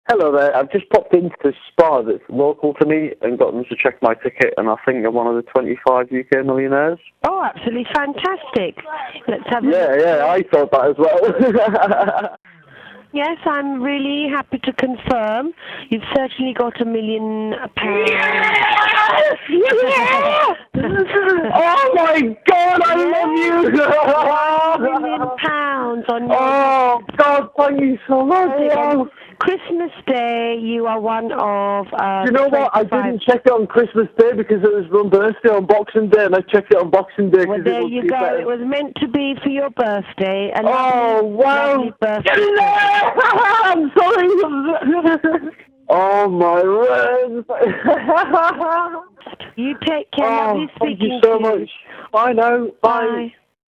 Hello there, I've just popped into the spa that's local to me and got them to check my ticket, and I think I'm one of the 25 UK millionaires. Oh, absolutely fantastic. Let's have a Yeah, I thought that as well. Yes, I'm really happy to confirm you've certainly got £1 million. Yes! Oh my God, I love you! £1 million on your... Oh God, thank you so much. On Christmas Day, you are one of... You know what? I didn't check it on Christmas Day because it was my birthday on Boxing Day, and I checked it on Boxing Day. Well, there you go. It was meant to be for your birthday. A wow! Lovely birthday. I'm sorry. Oh my word! You take care. Lovely Thank speaking you so to you. much. Bye now. Bye. Bye.